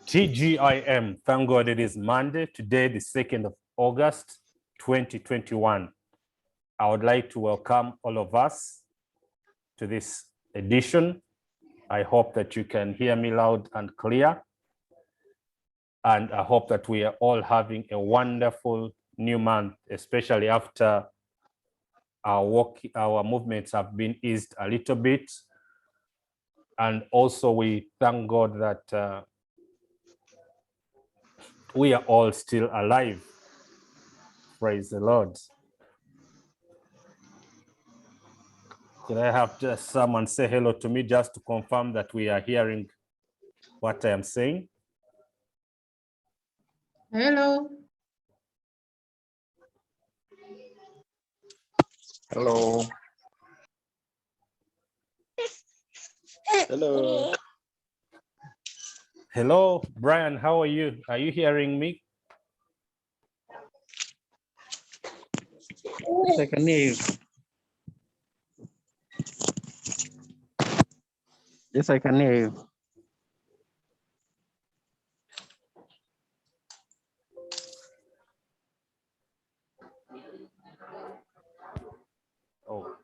TGIM, thank God it is Monday, today the 2nd of August, 2021. I would like to welcome all of us to this edition. I hope that you can hear me loud and clear. And I hope that we are all having a wonderful new month, especially after our movements have been eased a little bit. And also we thank God that we are all still alive. Praise the Lord. Can I have just someone say hello to me just to confirm that we are hearing what I am saying? Hello. Hello. Hello. Hello, Brian, how are you? Are you hearing me? Yes, I can hear you. Yes, I can hear you. Oh,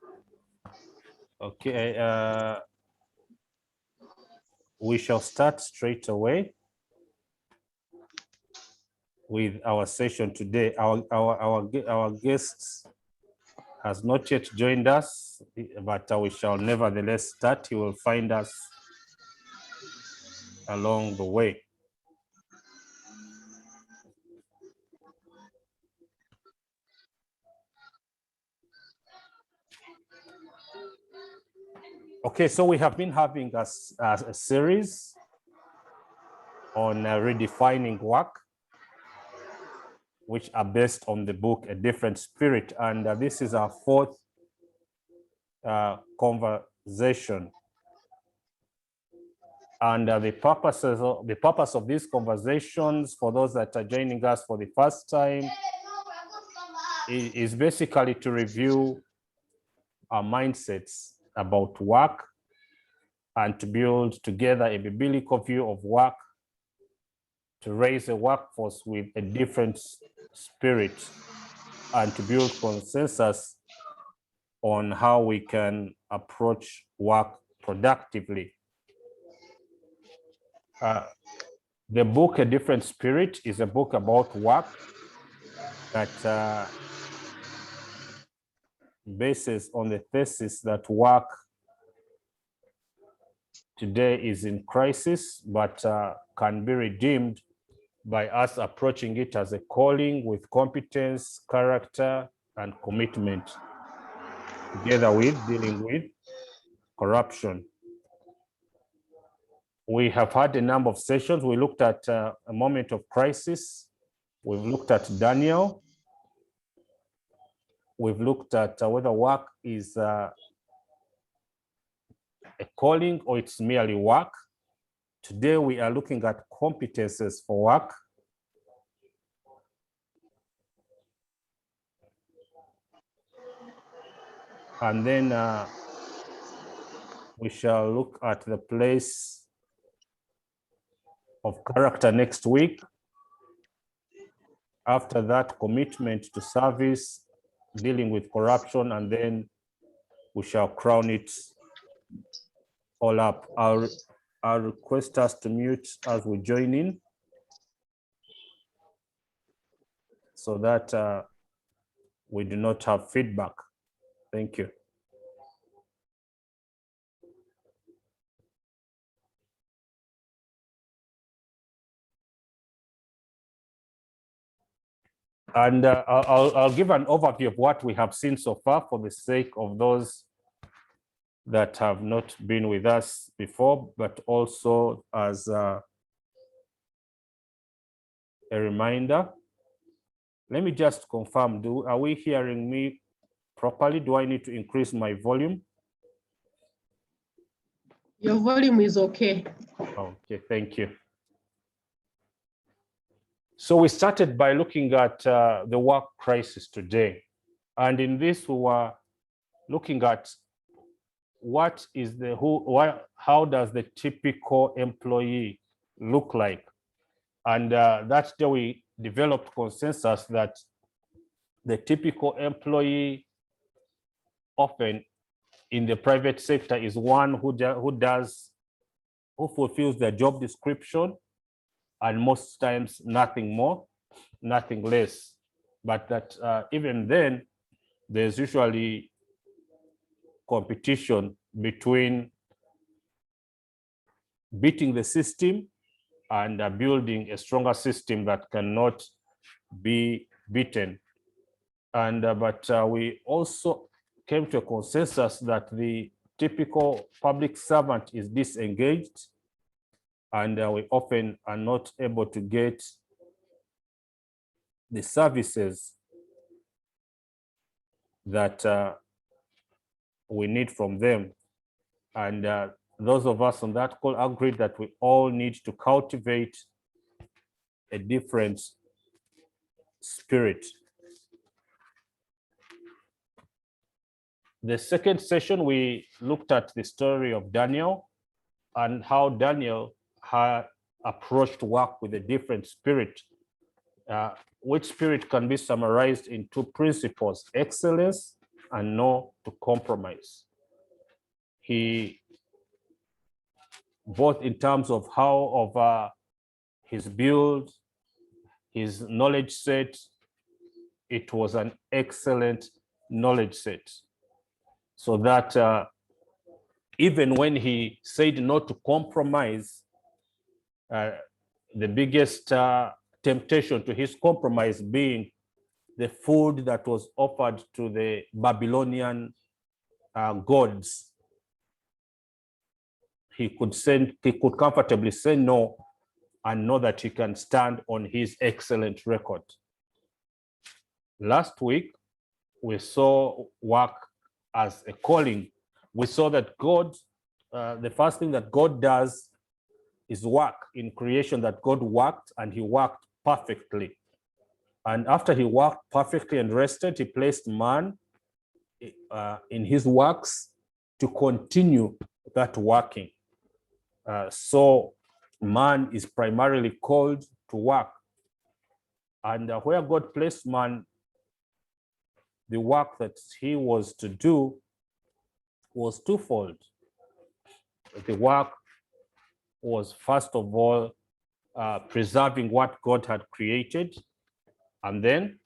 okay. We shall start straight away with our session today. Our guest has not yet joined us, but we shall nevertheless start. He will find us along the way. Okay, so we have been having a series on redefining work, which are based on the book A Different Spirit. And this is our fourth conversation. And the purpose of these conversations, for those that are joining us for the first time, is basically to review our mindsets about work and to build together a biblical view of work, to raise a workforce with a different spirit, and to build consensus on how we can approach work productively. The book A Different Spirit is a book about work that bases on the thesis that work today is in crisis, but can be redeemed by us approaching it as a calling with competence, character, and commitment, together with dealing with corruption. We have had a number of sessions. We looked at a moment of crisis. We've looked at Daniel. We've looked at whether work is a calling or it's merely work. Today, we are looking at competences for work. And then we shall look at the place of character next week. After that, commitment to service, dealing with corruption, and then we shall crown it all up. I'll request us to mute as we join in so that we do not have feedback. Thank you. And I'll give an overview of what we have seen so far for the sake of those that have not been with us before, but also as a reminder. Let me just confirm, are we hearing me properly? Do I need to increase my volume? Your volume is okay. Okay, thank you. So we started by looking at the work crisis today. And in this, we were looking at how does the typical employee look like? And that day we developed consensus that the typical employee often in the private sector is one who fulfills their job description, and most times nothing more, nothing less. But that even then, there's usually competition between beating the system and building a stronger system that cannot be beaten. And but we also came to a consensus that the typical public servant is disengaged, and we often are not able to get the services that we need from them. And those of us on that call agreed that we all need to cultivate a different spirit. The second session, we looked at the story of Daniel and how Daniel had approached work with a different spirit, which spirit can be summarized in two principles: excellence and no to compromise. He, both in terms of how of his build, his knowledge set, it was an excellent knowledge set. So that even when he said not to compromise, the biggest temptation to his compromise being the food that was offered to the Babylonian gods, he could comfortably say no and know that he can stand on his excellent record. Last week, we saw work as a calling. We saw that God, the first thing that God does is work. In creation, that God worked, and he worked perfectly. And after he worked perfectly and rested, he placed man in his works to continue that working. So man is primarily called to work. And where God placed man, the work that he was to do was twofold. The work was, first of all, preserving what God had created. And then,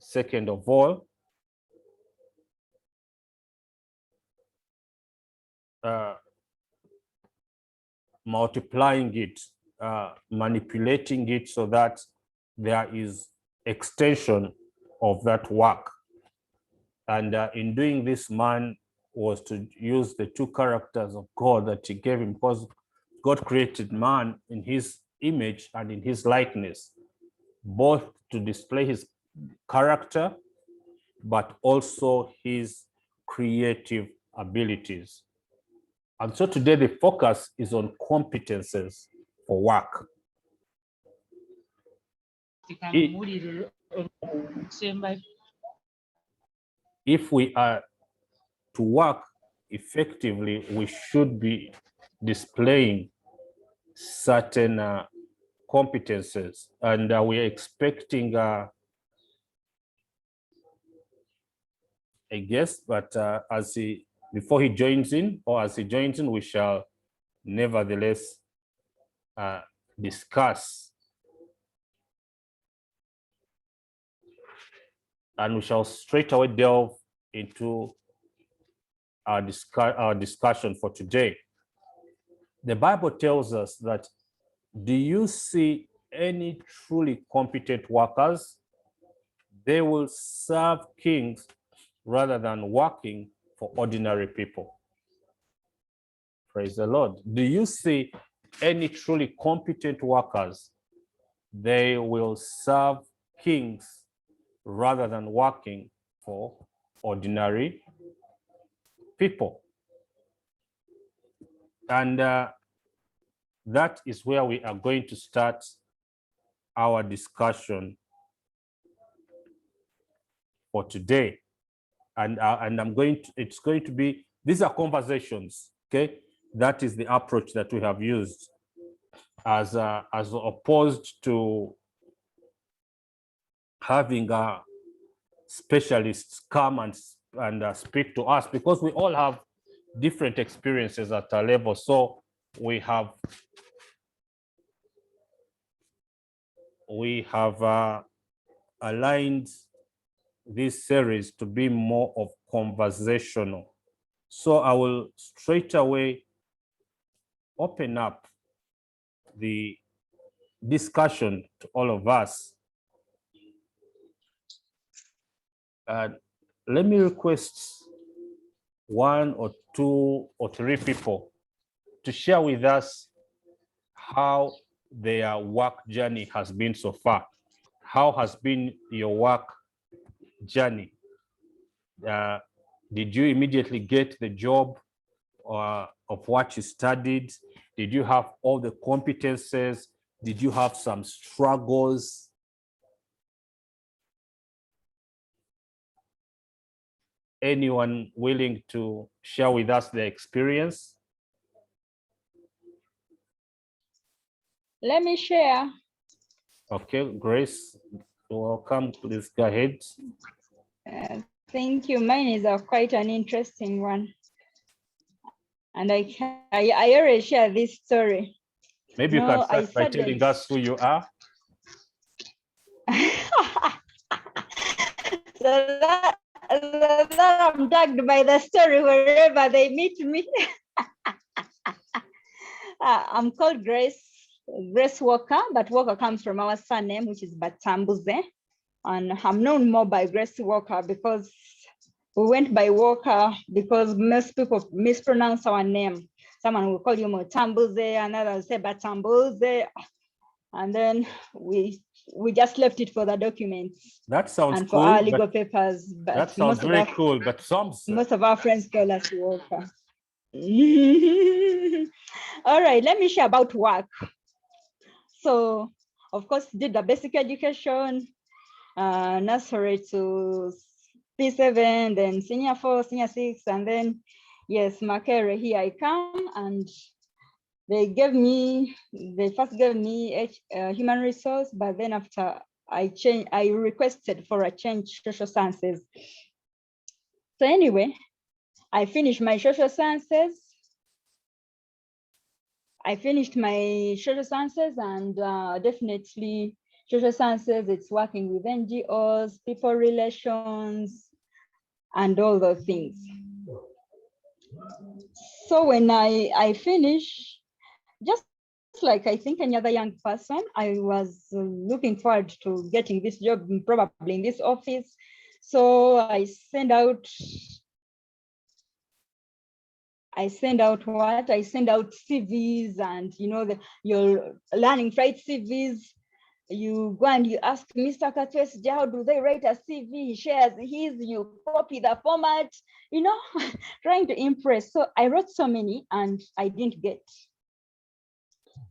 second of all, multiplying it, manipulating it so that there is extension of that work. And in doing this, man was to use the two characters of God that he gave him, because God created man in his image and in his likeness, both to display his character, but also his creative abilities. And so today the focus is on competences for work. If we are to work effectively, we should be displaying certain competences, and we are expecting a guest, but before he joins in, or as he joins in, we shall nevertheless discuss, and we shall straight away delve into our discussion for today. The Bible tells us that, do you see any truly competent workers? They will serve kings rather than working for ordinary people. Praise the Lord. Do you see any truly competent workers? They will serve kings rather than working for ordinary people. And that is where we are going to start our discussion for today. And it's going to be, these are conversations, okay? That is the approach that we have used. as opposed to having specialists come and speak to us, because we all have different experiences at a level. So we have aligned this series to be more of conversational. So I will straight away open up the discussion to all of us. Let me request 1 or 2 or 3 people to share with us how their work journey has been so far. How has been your work journey? Did you immediately get the job of what you studied? Did you have all the competences? Did you have some struggles? Anyone willing to share with us their experience? Let me share. Okay, Grace, welcome. Please go ahead. Thank you. Mine is quite an interesting one. And I already share this story. Maybe you can start by telling us who you are. So that I'm tagged by the story wherever they meet me. I'm called Grace Walker, but Walker comes from our surname, which is Batambuze. And I'm known more by Grace Walker because we went by Walker because most people mispronounce our name. Someone will call you Motambuze, another will say Batambuze. And then we just left it for the documents. That sounds and cool. For our legal papers. But that sounds very cool, but most of our friends call us Walker. All right, let me share about work. So, of course, did the basic education, nursery to P7, then senior 4, senior 6, and then, yes, Makere, here I come, and they first gave me human resource, but then after I requested for a change social sciences. So anyway, I finished my social sciences. And definitely social sciences, it's working with NGOs, people relations, and all those things. So when I finished, just like I think any other young person, I was looking forward to getting this job, probably in this office. So I send out CVs, and you're learning to write CVs. You go and you ask Mr. Katwesigye, how do they write a CV? He shares his, you copy the format, trying to impress. So I wrote so many and I didn't get.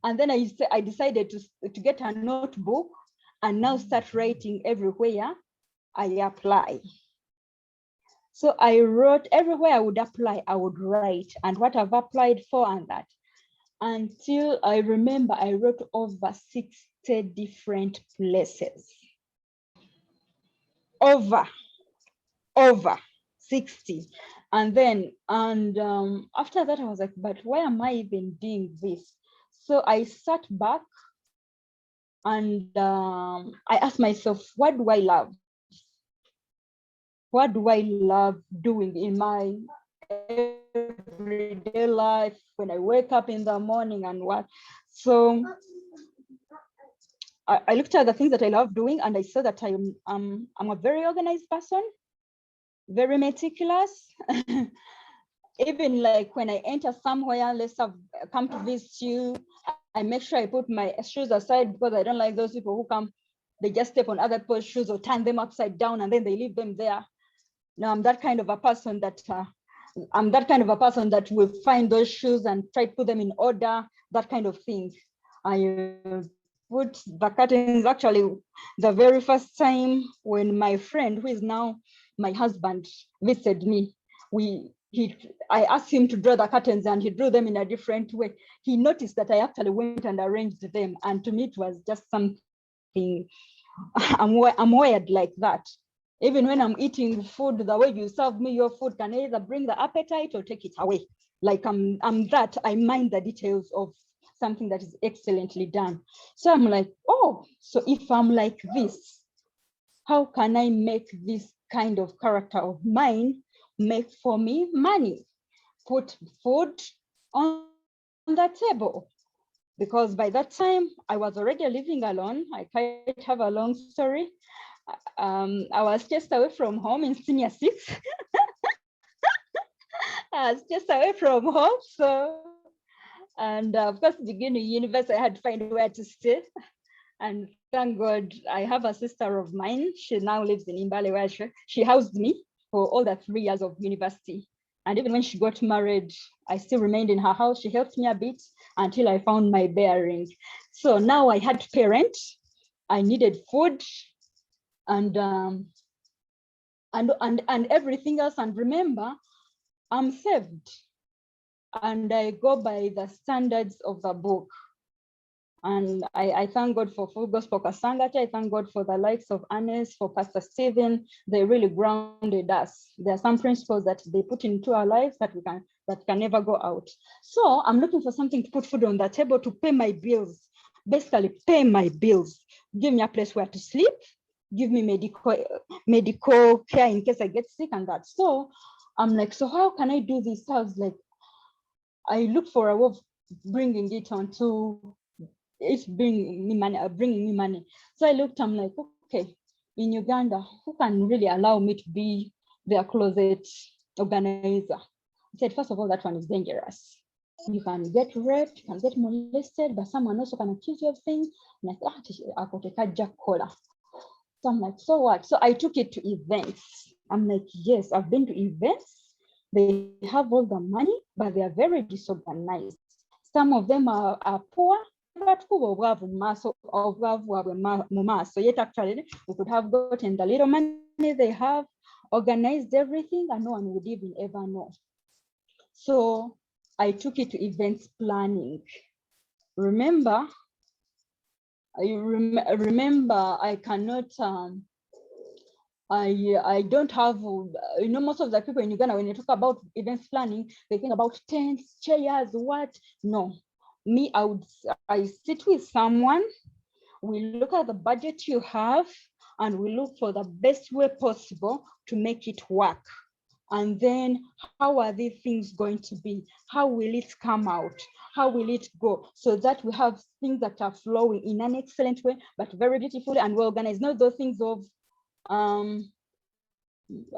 And then I decided to get a notebook and now start writing everywhere I apply. So I wrote everywhere I would apply, I would write, and what I've applied for and that. Until I remember, I wrote over 60 different places. Over 60. And then, after that, I was like, but why am I even doing this? So I sat back and I asked myself, what do I love? What do I love doing in my everyday life when I wake up in the morning and what? So I looked at the things that I love doing and I saw that I'm a very organized person, very meticulous. Even like when I enter somewhere, let's have come to visit you, I make sure I put my shoes aside because I don't like those people who come, they just step on other people's shoes or turn them upside down and then they leave them there. Now I'm that kind of a person that will find those shoes and try to put them in order, that kind of thing. I put the curtains, actually, the very first time when my friend, who is now my husband, visited me, I asked him to draw the curtains and he drew them in a different way. He noticed that I actually went and arranged them. And to me, it was just something, I'm wired like that. Even when I'm eating food, the way you serve me your food can either bring the appetite or take it away. Like I'm that, I mind the details of something that is excellently done. So I'm like, oh, so if I'm like this, how can I make this kind of character of mine make for me money, put food on the table? Because by that time I was already living alone. I quite have a long story. I was just away from home in senior 6. I was just away from home. So, and of course, beginning university, I had to find where to stay. And thank God, I have a sister of mine. She now lives in Imbale, where she housed me for all the 3 years of university. And even when she got married, I still remained in her house. She helped me a bit until I found my bearings. So now I had to pay rent. I needed food and everything else. And remember, I'm saved. And I go by the standards of the book. And I thank God for Full Gospel Kasangata. I thank God for the likes of Ernest, for Pastor Stephen. They really grounded us. There are some principles that they put into our lives that can never go out. So I'm looking for something to put food on the table to pay my bills. Basically, pay my bills. Give me a place where to sleep. Give me medical care in case I get sick and that. So I'm like, so how can I do this? I was like, I look for a way of bringing it onto it's bringing me money. So I looked, I'm like, okay, in Uganda, who can really allow me to be their closet organizer? I said, first of all, that one is dangerous. You can get raped, you can get molested, but someone also can accuse you of things. And I thought, so I'm like, so what? So I took it to events. I'm like, yes, I've been to events. They have all the money, but they are very disorganized. Some of them are poor. But yet actually we could have gotten the little money they have, organized everything, and no one would even ever know. So I took it to events planning. Remember, I cannot I don't have, most of the people in Uganda, when you talk about events planning, they think about tents, chairs, what? No, me, I sit with someone, we look at the budget you have, and we look for the best way possible to make it work. And then how are these things going to be? How will it come out? How will it go? So that we have things that are flowing in an excellent way, but very beautifully and well organized. Not those things of,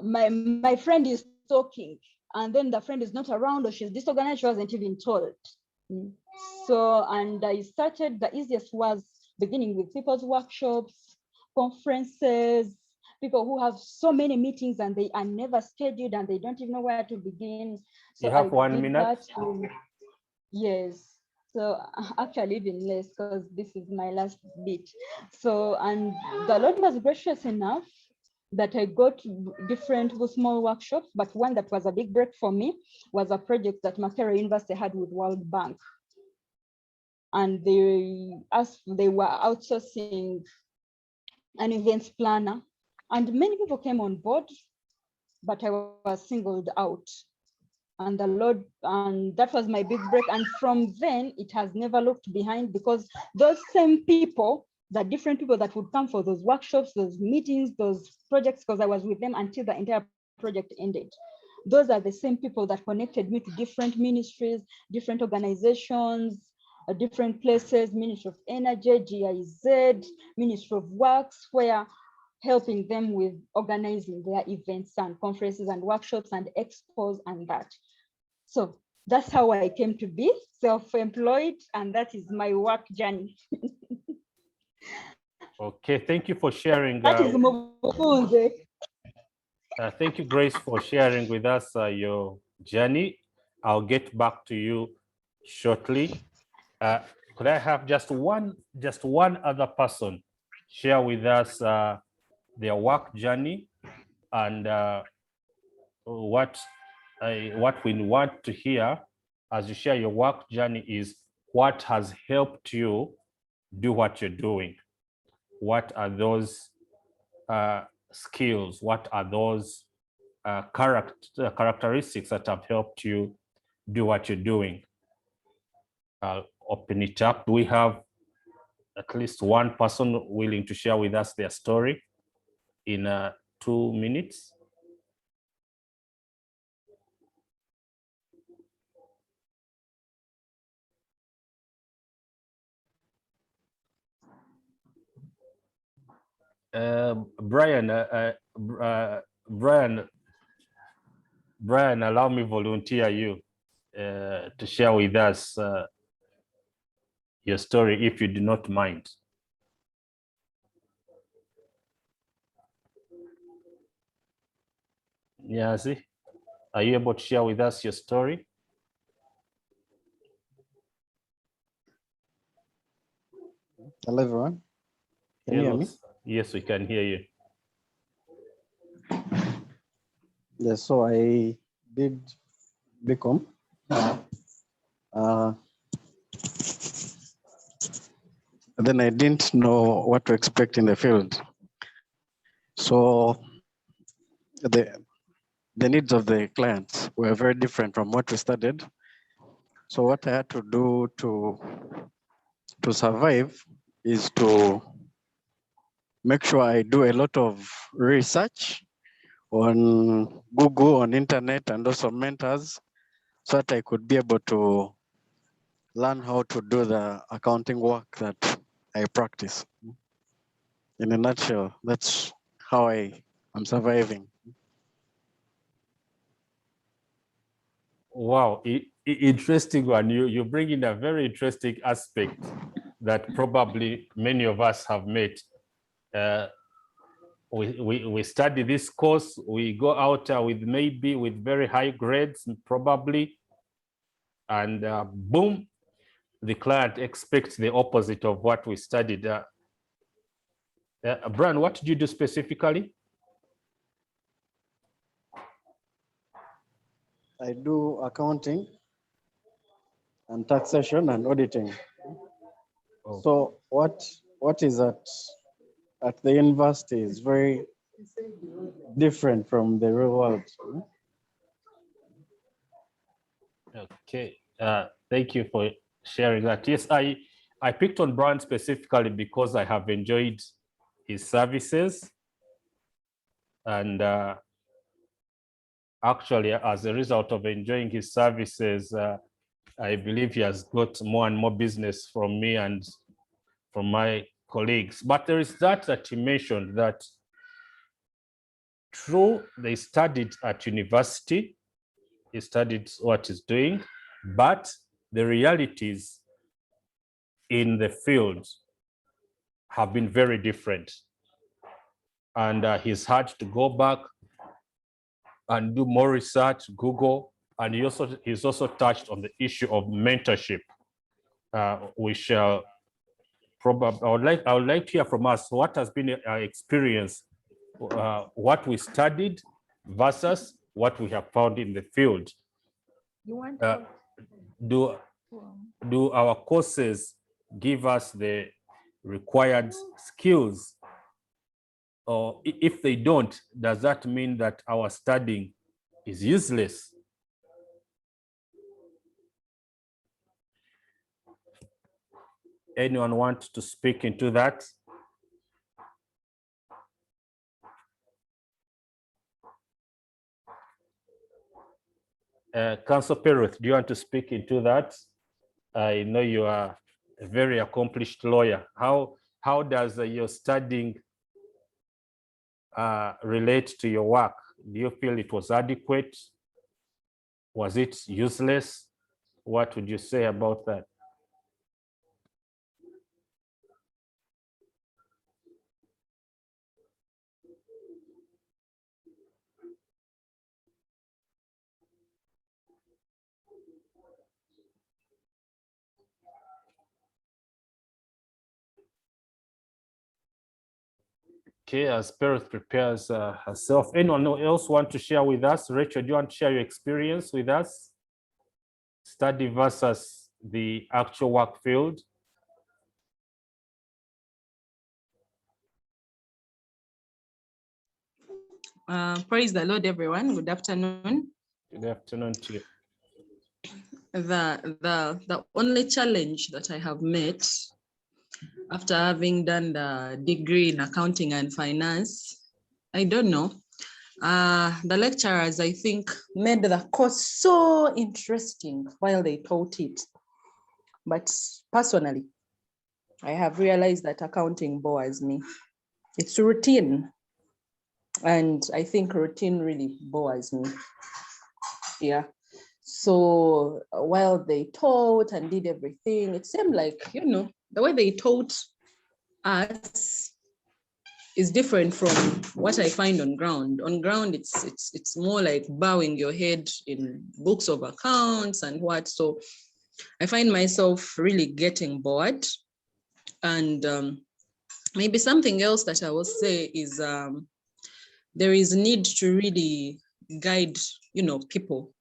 my friend is talking and then the friend is not around, or she's disorganized, she wasn't even told. So, and I started, the easiest was beginning with people's workshops, conferences, people who have so many meetings and they are never scheduled and they don't even know where to begin. So you have I 1 did minute. that. Yes. So actually even less, because this is my last bit. So, and the Lord was gracious enough that I got different small workshops, but one that was a big break for me was a project that Makerere University had with World Bank. And they were outsourcing an events planner, and many people came on board, but I was singled out. And the Lord, and that was my big break. And from then, it has never looked behind, because those same people, the different people that would come for those workshops, those meetings, those projects, because I was with them until the entire project ended. Those are the same people that connected me to different ministries, different organizations, different places, Ministry of Energy, GIZ, Ministry of Works, where helping them with organizing their events and conferences and workshops and expos and that. So that's how I came to be self-employed, and that is my work journey. Okay, thank you for sharing. That is Mufunze. Thank you, Grace, for sharing with us your journey. I'll get back to you shortly. Could I have just one other person share with us their work journey and what what we want to hear as you share your work journey is what has helped you do what you're doing. What are those skills? What are those characteristics that have helped you do what you're doing? I'll open it up. Do we have at least one person willing to share with us their story in 2 minutes? Brian, allow me volunteer you to share with us your story, if you do not mind. Nyazi, are you able to share with us your story? Hello, everyone. Can you hear me? Yes, we can hear you. Yes, so I did BCom. Then I didn't know what to expect in the field. So the needs of the clients were very different from what we studied. So what I had to do to survive is to make sure I do a lot of research on Google, on internet, and also mentors, so that I could be able to learn how to do the accounting work that I practice. In a nutshell, that's how I am surviving. Wow, interesting one. You bring in a very interesting aspect that probably many of us have met. We study this course, we go out with very high grades, probably, and boom, the client expects the opposite of what we studied. Brian, what did you do specifically? I do accounting and taxation and auditing. Oh. So what is at the university is very different from the real world. Okay, thank you for sharing that. Yes, I picked on Brian specifically because I have enjoyed his services, and actually, as a result of enjoying his services, I believe he has got more and more business from me and from my colleagues. But there is that he mentioned that true, they studied at university, he studied what he's doing, but the realities in the field have been very different. And he's had to go back and do more research, Google, and he's also touched on the issue of mentorship. We shall probably, I would like to hear from us what has been our experience, what we studied versus what we have found in the field. You want Do our courses give us the required skills? Or if they don't, does that mean that our studying is useless? Anyone want to speak into that? Councillor Perith, do you want to speak into that? I know you are a very accomplished lawyer. How does your studying relate to your work? Do you feel it was adequate? Was it useless? What would you say about that? Okay, as Perth prepares herself, anyone else want to share with us? Rachel, do you want to share your experience with us? Study versus the actual work field. Praise the Lord, everyone. Good afternoon. Good afternoon to you. The only challenge that I have met after having done the degree in accounting and finance, I don't know. The lecturers, I think, made the course so interesting while they taught it. But personally, I have realized that accounting bores me. It's routine. And I think routine really bores me. Yeah. So while they taught and did everything, it seemed like, the way they taught us is different from what I find on ground. On ground, it's more like bowing your head in books of accounts and what. So I find myself really getting bored. And maybe something else that I will say is there is need to really guide, people.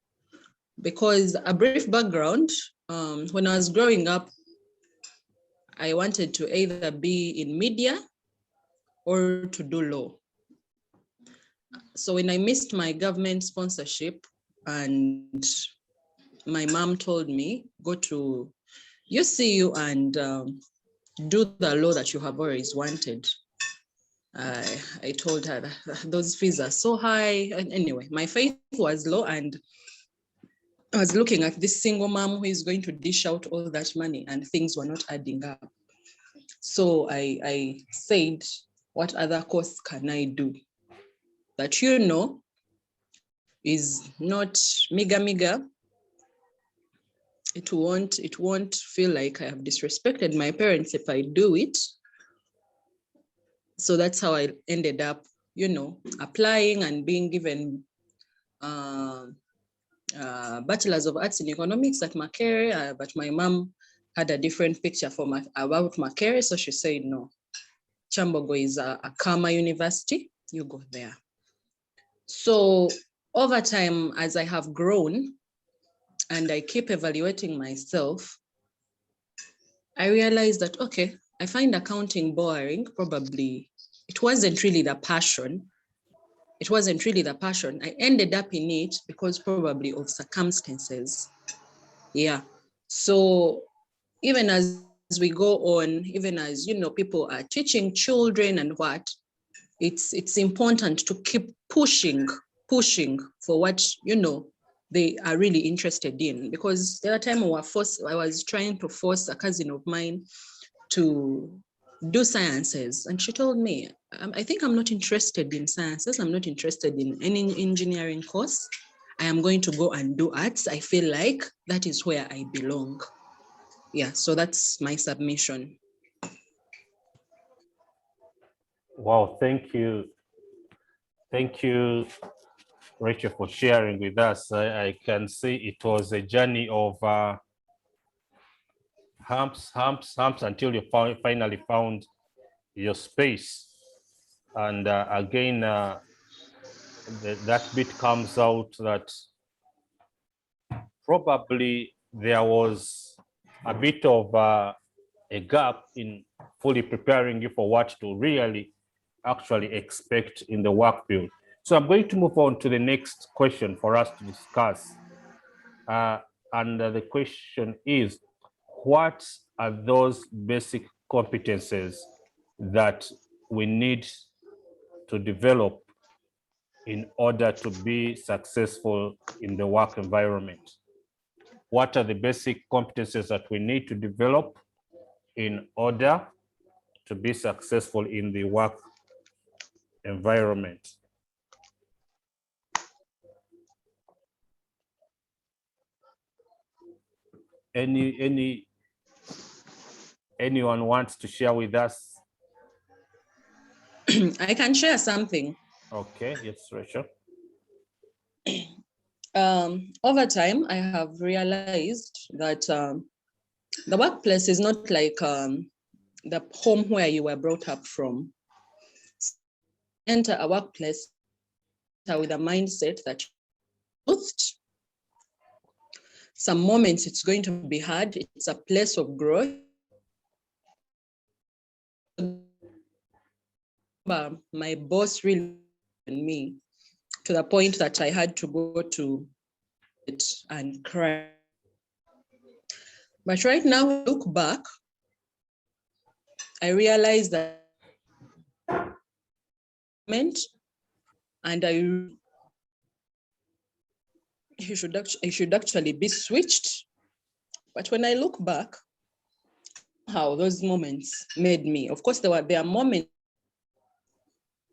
Because a brief background, when I was growing up, I wanted to either be in media or to do law. So when I missed my government sponsorship and my mom told me, go to UCU and do the law that you have always wanted. I told her that those fees are so high. And anyway, my faith was low, and I was looking at this single mom who is going to dish out all that money, and things were not adding up. So I said, what other course can I do that is not mega? It won't feel like I have disrespected my parents if I do it. So that's how I ended up, applying and being given Bachelor's of Arts in Economics at Makerere, but my mom had a different picture about Makerere, so she said, no, Chambogo is a Kama university, you go there. So over time, as I have grown and I keep evaluating myself, I realized that, okay, I find accounting boring. Probably it wasn't really the passion. I ended up in it because probably of circumstances. Yeah. So even as we go on, even as, people are teaching children and what, it's important to keep pushing for what, they are really interested in. Because there are times I was trying to force a cousin of mine to do sciences, and she told me, I think I'm not interested in sciences. I'm not interested in any engineering course. I am going to go and do arts. I feel like that is where I belong. Yeah, so that's my submission. Wow, thank you. Thank you, Rachel, for sharing with us. I can see it was a journey of humps until you finally found your space. And again, that bit comes out that probably there was a bit of a gap in fully preparing you for what to really actually expect in the work field. So I'm going to move on to the next question for us to discuss. And the question is, what are those basic competences that we need to develop in order to be successful in the work environment? What are the basic competences that we need to develop in order to be successful in the work environment? Anyone wants to share with us? I can share something. Okay, yes, Rachel. Over time, I have realized that the workplace is not like the home where you were brought up from. enter a workplace with a mindset that some moments it's going to be hard. It's a place of growth. My boss really me to the point that I had to go to it and cry. But right now, look back, I realized that meant, and it should actually be switched. But when I look back, how those moments made me. Of course, there are moments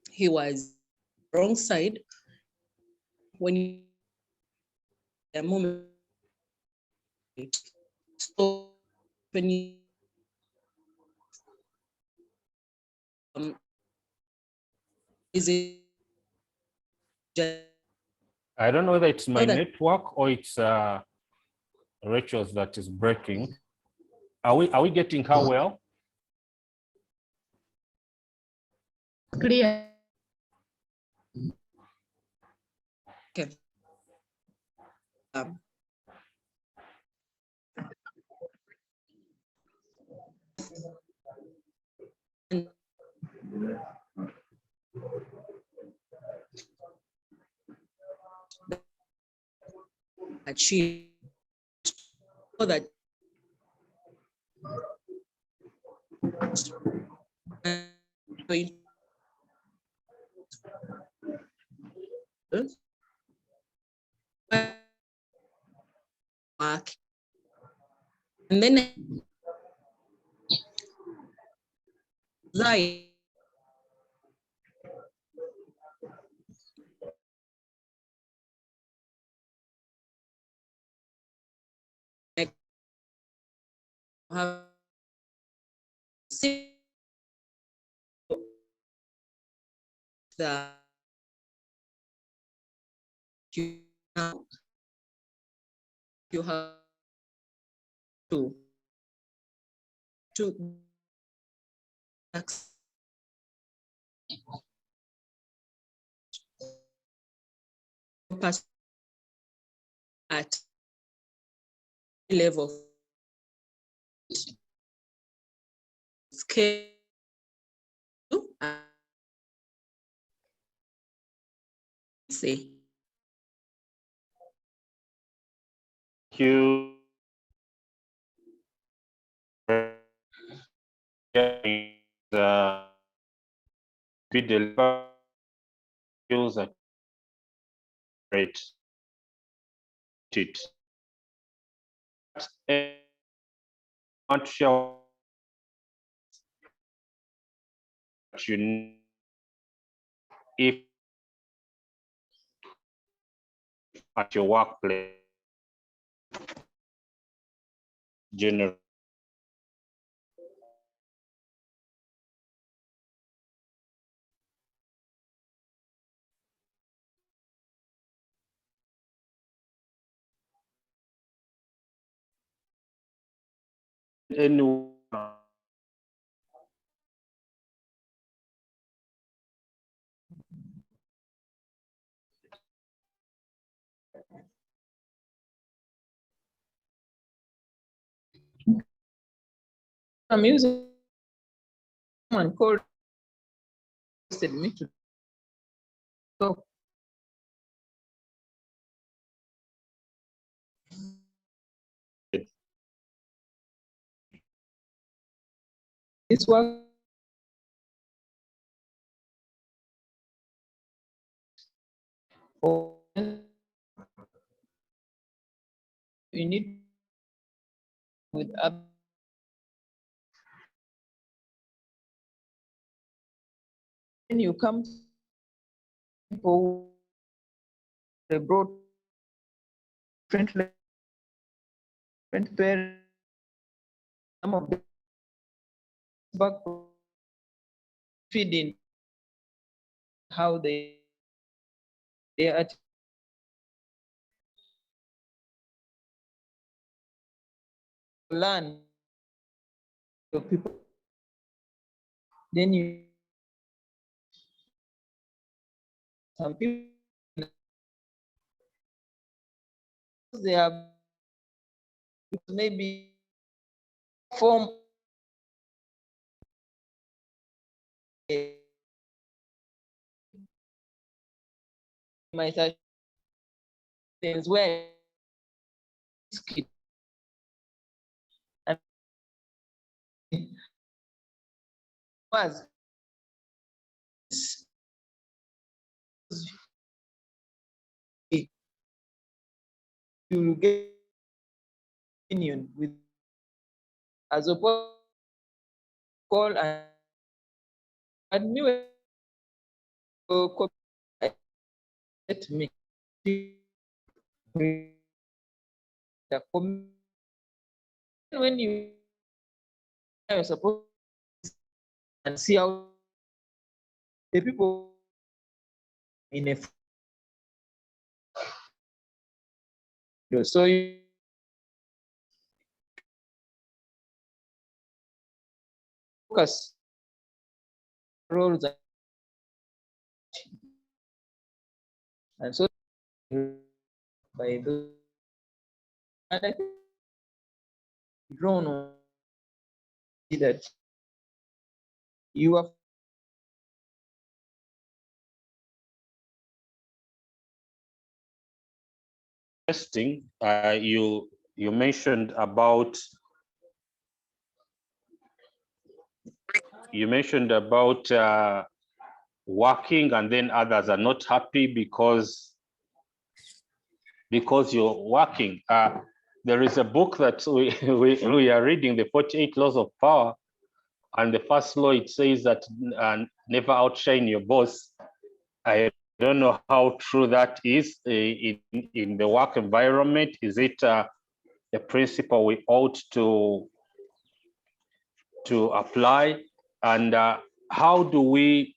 he was wrong side. When a moment, so when you is it just I don't know whether it's my that network or it's Rachel's that is breaking. Are we getting her well? Clear. okay? Achieve so that work, and then I have seen the you now you have to accept at level scale say You we deliver skills that rate it. Not sure what you need if at your workplace general. Anyone I'm using someone called me to talk. This work for you need with up when you come to people they brought different parents, some of them back feeding how they are learn your people, then you some people, they are maybe form might have things where and was you get opinion with as opposed to call and new let me the when you're supposed to and see how the people in a so you focus roles and so by the and I think drawn on that you are Interesting. You mentioned about working, and then others are not happy because you're working. There is a book that we are reading, the 48 Laws of Power, and the first law, it says that never outshine your boss. I don't know how true that is in the work environment. Is it a principle we ought to apply? And how do we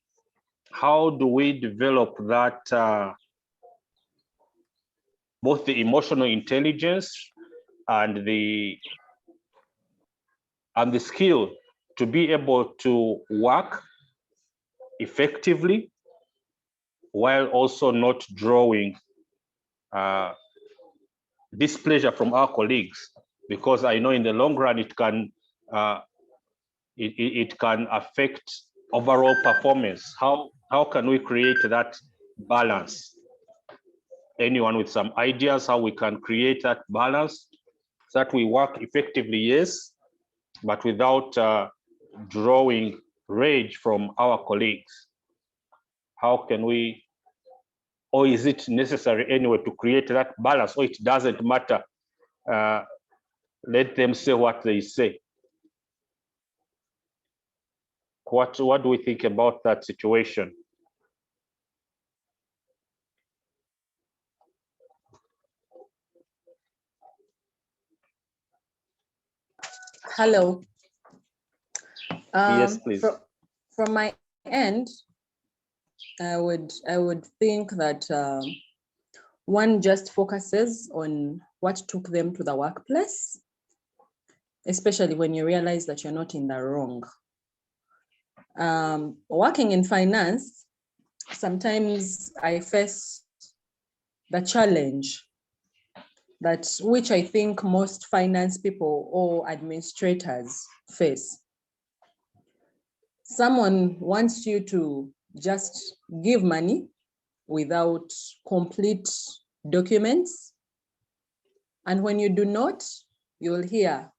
develop that, both the emotional intelligence and the skill to be able to work effectively while also not drawing displeasure from our colleagues? Because I know in the long run it can affect overall performance. How can we create that balance? Anyone with some ideas how we can create that balance so that we work effectively, yes, but without drawing rage from our colleagues? How can we, or is it necessary anyway to create that balance, or it doesn't matter? Let them say what they say. What do we think about that situation? Hello. Yes, please. From my end, I would think that one just focuses on what took them to the workplace, especially when you realize that you're not in the wrong. Working in finance, sometimes I face the challenge which I think most finance people or administrators face. Someone wants you to just give money without complete documents. And when you do not, you'll hear,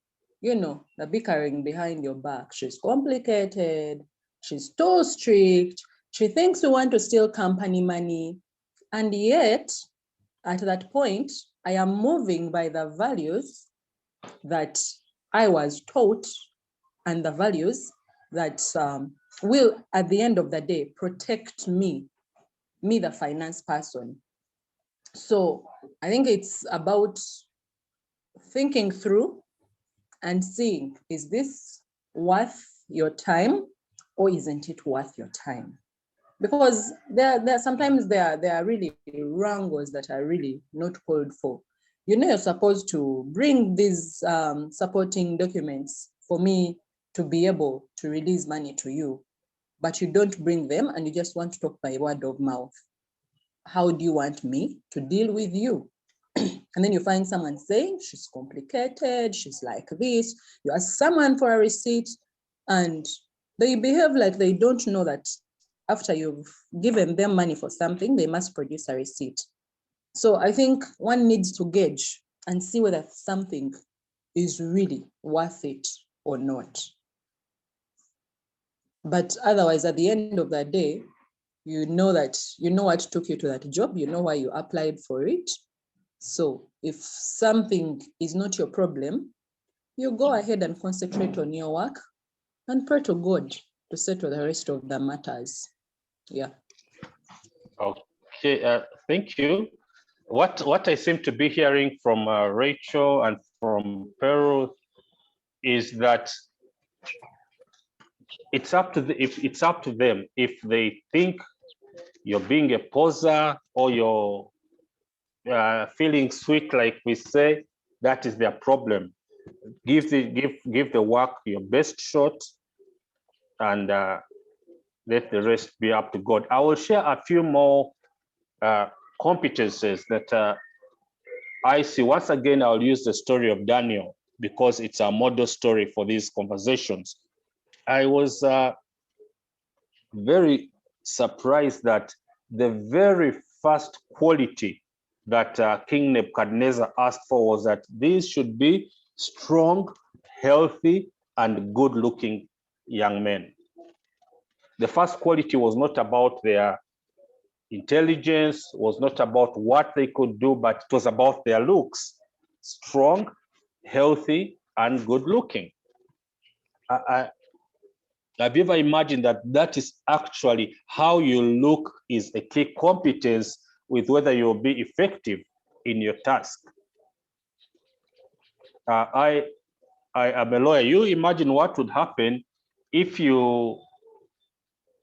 the bickering behind your back. She's complicated, she's too strict, she thinks we want to steal company money. And yet, at that point, I am moving by the values that I was taught and the values that will, at the end of the day, protect me, the finance person. So I think it's about thinking through and seeing, is this worth your time or isn't it worth your time? Because sometimes there are really wrangles that are really not called for. You're supposed to bring these supporting documents for me to be able to release money to you, but you don't bring them and you just want to talk by word of mouth. how do you want me to deal with you? And then you find someone saying she's complicated, she's like this. You ask someone for a receipt and they behave like they don't know that after you've given them money for something, they must produce a receipt. So I think one needs to gauge and see whether something is really worth it or not. But otherwise, at the end of the day, you know what took you to that job, you know why you applied for it. So if something is not your problem, you go ahead and concentrate on your work and pray to God to settle the rest of the matters. Yeah. Okay, thank you. What I seem to be hearing from Rachel and from Peru is that it's up to them if they think you're being a poser or you're feeling sweet, like we say. That is their problem. Give the work your best shot, and let the rest be up to God. I will share a few more competences that I see. Once again, I'll use the story of Daniel because it's a model story for these conversations. I was very surprised that the very first quality that King Nebuchadnezzar asked for was that these should be strong, healthy, and good-looking young men. The first quality was not about their intelligence, was not about what they could do, but it was about their looks. Strong, healthy, and good-looking. Have you ever imagined that that is actually how you look is a key competence with whether you'll be effective in your task? I am a lawyer. You imagine what would happen if you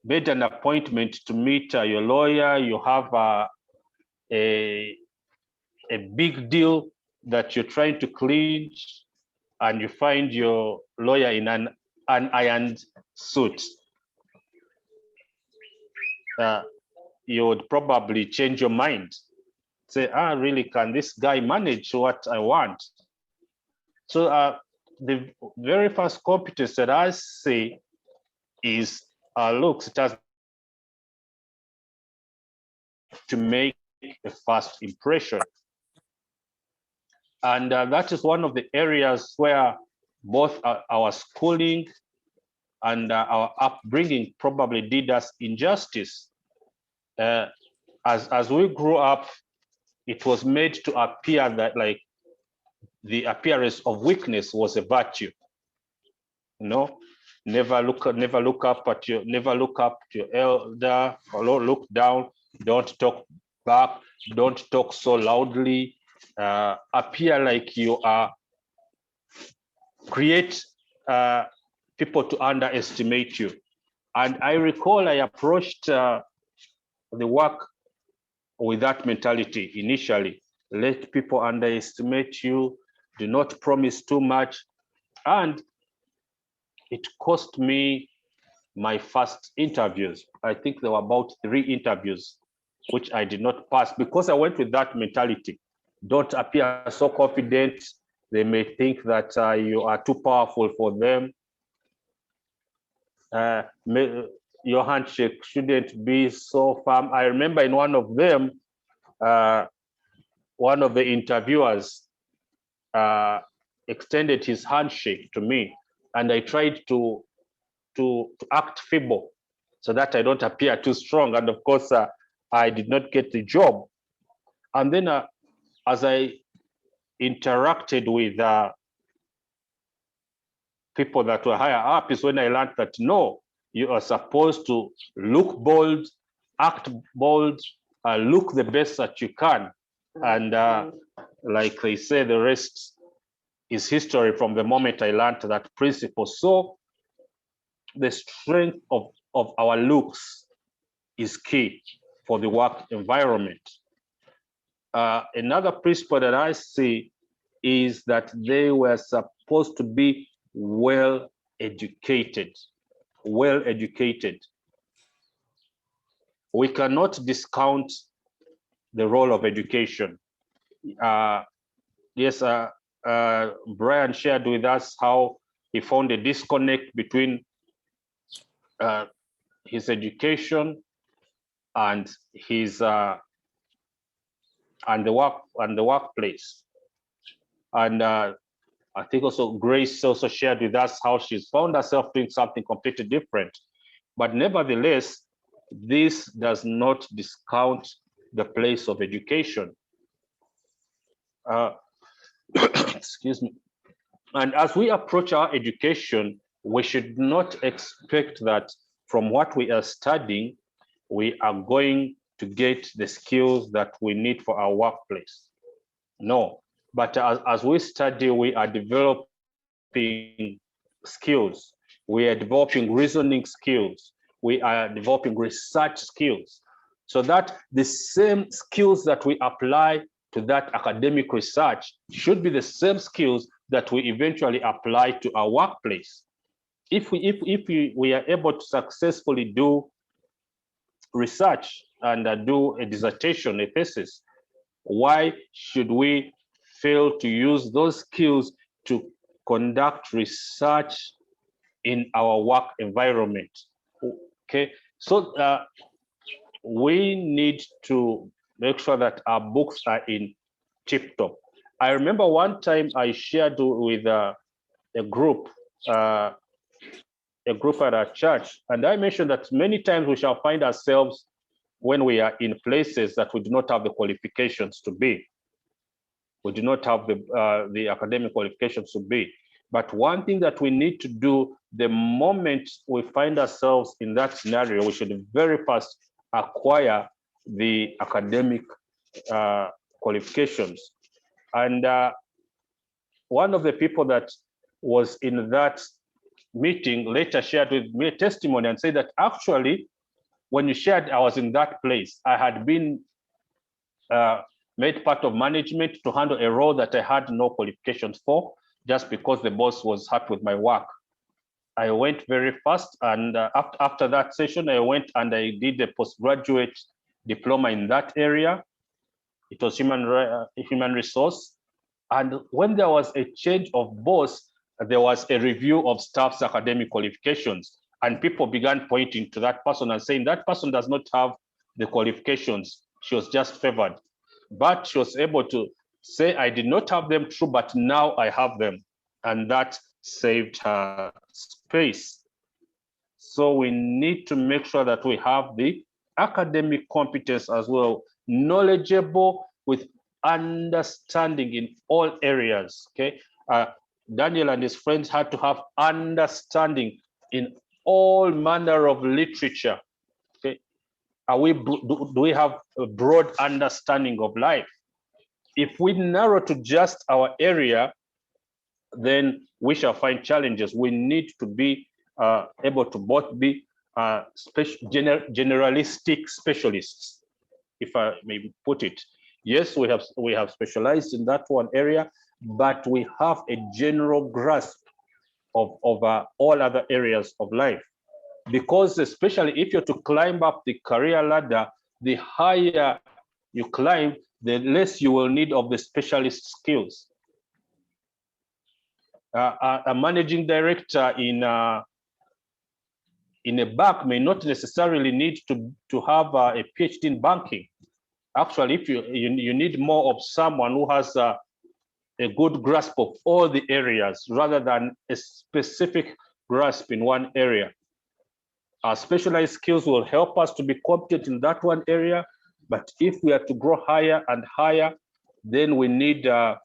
made an appointment to meet your lawyer, you have a big deal that you're trying to clinch, and you find your lawyer in an unironed suit. You would probably change your mind. Say, really, can this guy manage what I want? So the very first competence that I see is looks. It has to make a first impression. And that is one of the areas where both our schooling and our upbringing probably did us injustice. As we grew up, it was made to appear that like the appearance of weakness was a virtue. You know, never look up to your elder, or look down, don't talk back, don't talk so loudly, appear like you are, create people to underestimate you. And I recall I approached the work with that mentality initially. Let people underestimate you, do not promise too much. And it cost me my first interviews. I think there were about 3 interviews which I did not pass because I went with that mentality. Don't appear so confident. They may think that you are too powerful for them. Your handshake shouldn't be so firm. I remember in one of them, one of the interviewers extended his handshake to me, and I tried to act feeble so that I don't appear too strong. And of course, I did not get the job. And then as I interacted with people that were higher up is when I learned that no, you are supposed to look bold, act bold, look the best that you can. And like they say, the rest is history from the moment I learned that principle. So the strength of our looks is key for the work environment. Another principle that I see is that they were supposed to be well educated. Well educated. We cannot discount the role of education. Yes, Brian shared with us how he found a disconnect between his education and his and the workplace. And I think also Grace also shared with us how she's found herself doing something completely different. But nevertheless, this does not discount the place of education. Excuse me. And as we approach our education, we should not expect that from what we are studying, we are going to get the skills that we need for our workplace. No, but as we study, we are developing skills. We are developing reasoning skills. We are developing research skills, so that the same skills that we apply to that academic research should be the same skills that we eventually apply to our workplace. If we are able to successfully do research and do a dissertation, a thesis, why should we fail to use those skills to conduct research in our work environment? Okay, so we need to make sure that our books are in tip-top. I remember one time I shared with a group at our church, and I mentioned that many times we shall find ourselves when we are in places that we do not have the qualifications to be. We do not have the academic qualifications to be. But one thing that we need to do the moment we find ourselves in that scenario, we should very first acquire the academic qualifications. And one of the people that was in that meeting later shared with me a testimony and said that actually, when you shared I was in that place, I had been made part of management to handle a role that I had no qualifications for, just because the boss was happy with my work. I went very fast, and after that session, I went and I did a postgraduate diploma in that area. It was human resource. And when there was a change of boss, there was a review of staff's academic qualifications, and people began pointing to that person and saying that person does not have the qualifications. She was just favored. But she was able to say, I did not have them, true, but now I have them. And that saved her space. So we need to make sure that we have the academic competence as well, knowledgeable with understanding in all areas. Okay, Daniel and his friends had to have understanding in all manner of literature. Okay, do we have a broad understanding of life? If we narrow to just our area, then we shall find challenges. We need to be able to both be generalistic specialists, if I may put it. Yes, we have specialized in that one area, but we have a general grasp of all other areas of life. Because especially if you're to climb up the career ladder, the higher you climb, the less you will need of the specialist skills. A managing director in a bank may not necessarily need to have a PhD in banking. Actually, if you need more of someone who has a good grasp of all the areas rather than a specific grasp in one area. Our specialized skills will help us to be competent in that one area, but if we are to grow higher and higher, then we need to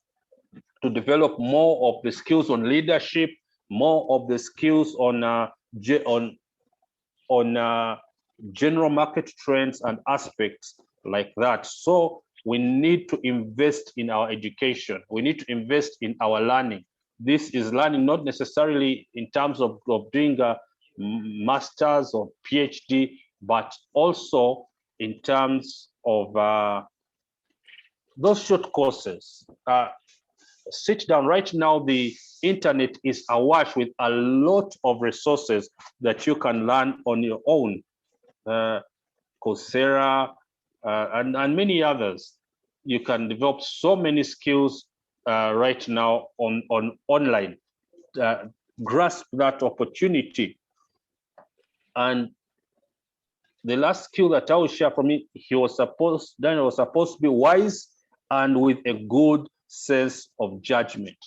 develop more of the skills on leadership, more of the skills on general market trends and aspects like that. So we need to invest in our education. We need to invest in our learning. This is learning not necessarily in terms of doing a master's or PhD, but also in terms of those short courses. Sit down. Right now, the internet is awash with a lot of resources that you can learn on your own. Coursera, and many others. You can develop so many skills right now on online. Grasp that opportunity. And the last skill that I will share from me, Daniel was supposed to be wise and with a good sense of judgment.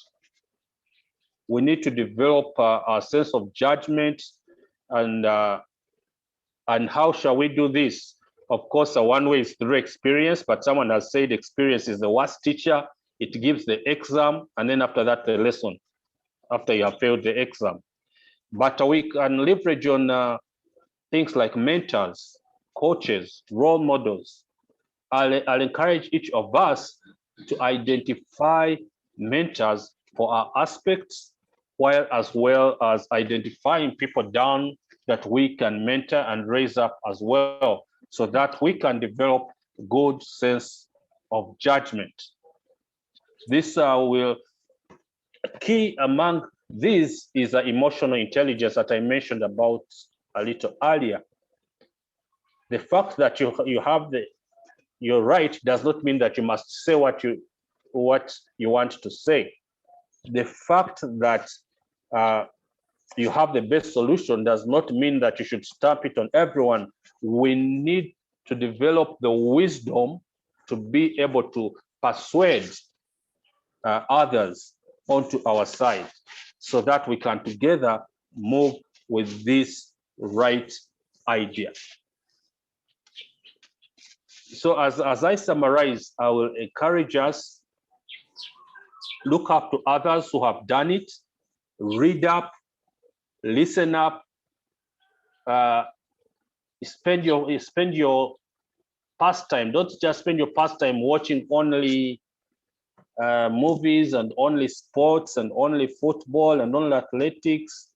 We need to develop our sense of judgment, and how shall we do this? Of course, one way is through experience, but someone has said experience is the worst teacher. It gives the exam, and then after that, the lesson, after you have failed the exam. But we can leverage on things like mentors, coaches, role models. I'll encourage each of us to identify mentors for our aspects, while as well as identifying people down that we can mentor and raise up as well, so that we can develop a good sense of judgment. This will key among these is emotional intelligence that I mentioned about a little earlier. The fact that you have your right does not mean that you must say what you want to say. The fact that you have the best solution does not mean that you should stamp it on everyone. We need to develop the wisdom to be able to persuade others onto our side, so that we can together move with this right idea. So as I summarize, I will encourage us, look up to others who have done it, read up, listen up, spend your pastime. Don't just spend your pastime watching only movies and only sports and only football and only athletics,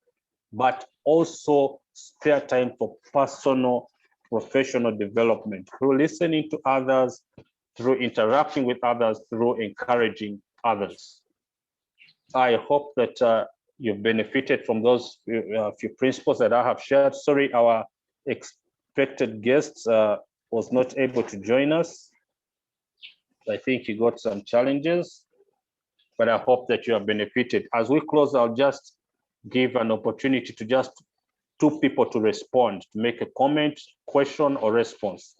but also spare time for personal, professional development through listening to others, through interacting with others, through encouraging others. I hope that you've benefited from those few principles that I have shared. Sorry, our expected guest was not able to join us. I think he got some challenges, but I hope that you have benefited. As we close, I'll just give an opportunity to just 2 people to respond, to make a comment, question, or response.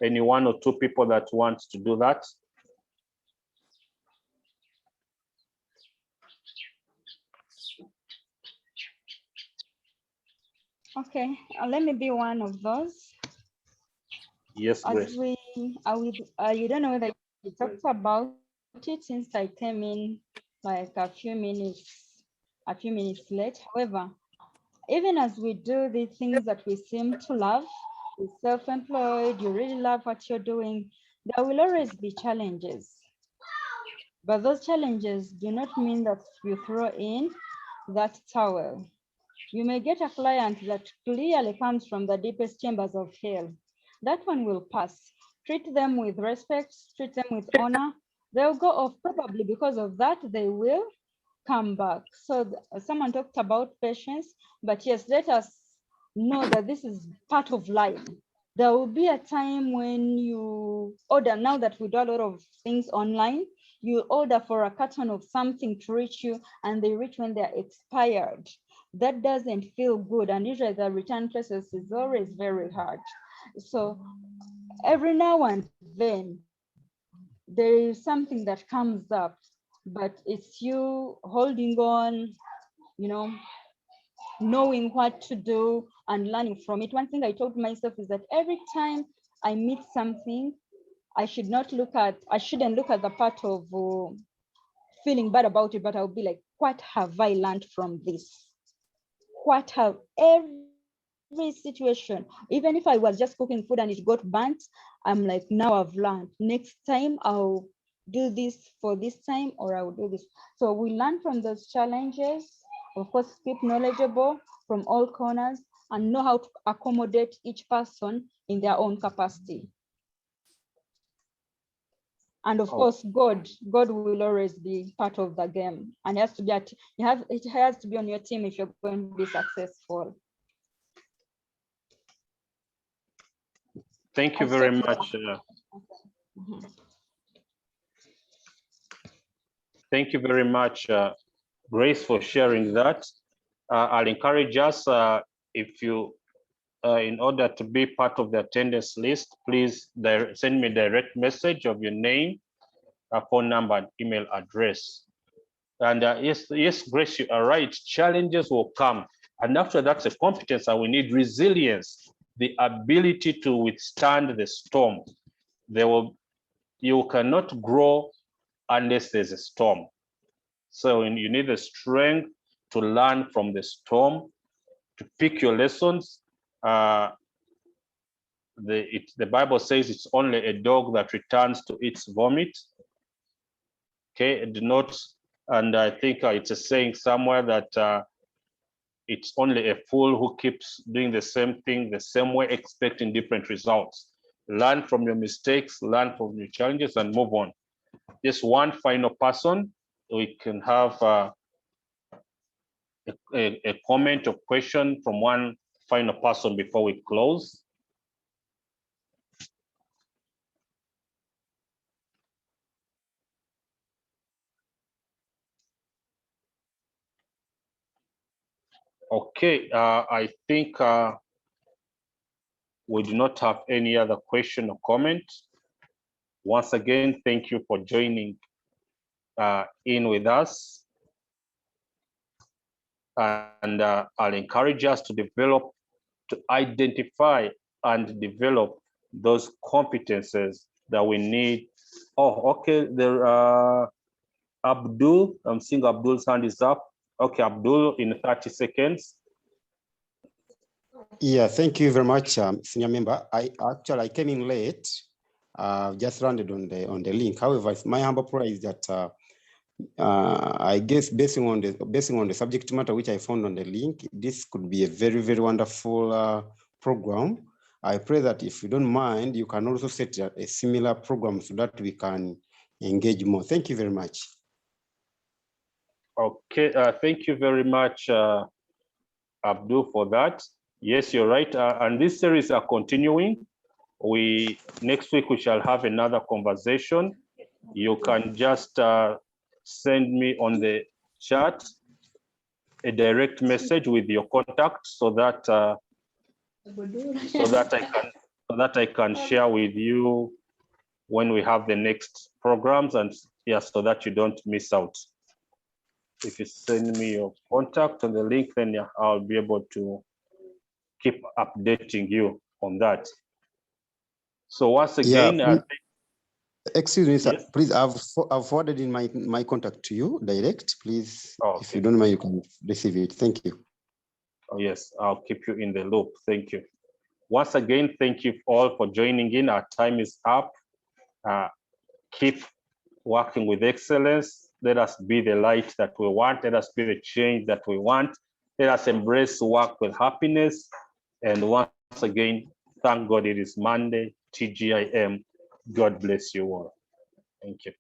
Any 1 or 2 people that want to do that? Okay, let me be one of those. Yes, As Grace. you don't know whether you talked about it since I came in like a few minutes late. However, even as we do the things that we seem to love, you're self-employed, you really love what you're doing, there will always be challenges. But those challenges do not mean that you throw in that towel. You may get a client that clearly comes from the deepest chambers of hell. That one will pass. Treat them with respect, treat them with honor. They'll go off probably because of that, they will come back. So someone talked about patience, but yes, let us know that this is part of life. There will be a time when you order, now that we do a lot of things online, you order for a carton of something to reach you and they reach when they're expired. That doesn't feel good. And usually the return process is always very hard. So every now and then there is something that comes up, but it's you holding on, knowing what to do and learning from it. One thing I told myself is that every time I meet something, I shouldn't look at the part of feeling bad about it, but I'll be like, what have I learned from this? What have every situation, even if I was just cooking food and it got burnt, I'm like, now I've learned. Next time I'll do this for this time, or I'll do this. So we learn from those challenges. Of course, keep knowledgeable from all corners and know how to accommodate each person in their own capacity. And of course, God will always be part of the game, and it has to be on your team if you're going to be successful. Thank you very much. Thank you very much, Grace, for sharing that. I'll encourage us, if you, in order to be part of the attendance list, please send me a direct message of your name, phone number, and email address. And yes, Grace, you are right. Challenges will come. And after that's a competence, and we need resilience, the ability to withstand the storm. You cannot grow unless there's a storm. So you need the strength to learn from the storm, to pick your lessons. The Bible says it's only a dog that returns to its vomit. Okay, and I think it's a saying somewhere that it's only a fool who keeps doing the same thing the same way, expecting different results. Learn from your mistakes, learn from your challenges, and move on. Just one final person, we can have a comment or question from one final person before we close. Okay, I think we do not have any other question or comment. Once again, thank you for joining in with us. And I'll encourage us to identify and develop those competences that we need. Oh, okay, there Abdul, I'm seeing Abdul's hand is up. Okay, Abdul, in 30 seconds. Yeah, thank you very much, senior member. I came in late, just landed on the link. However, my humble prayer is that I guess basing on the subject matter which I found on the link, this could be a very, very wonderful program. I pray that if you don't mind, you can also set a similar program so that we can engage more. Thank you very much. Okay, thank you very much, Abdul, for that. Yes, you're right. And this series are continuing. Next week we shall have another conversation. You can just send me on the chat a direct message with your contact so that I can share with you when we have the next programs, and yeah, so that you don't miss out. If you send me your contact on the link, then yeah, I'll be able to keep updating you on that. So once again, yeah, excuse me, sir. Yes? Please, I've forwarded in my contact to you direct. Please, Okay. If you don't mind, you can receive it. Thank you. Oh, yes, I'll keep you in the loop. Thank you. Once again, thank you all for joining in. Our time is up. Keep working with excellence. Let us be the light that we want. Let us be the change that we want. Let us embrace work with happiness. And once again, thank God it is Monday, TGIM. God bless you all. Thank you.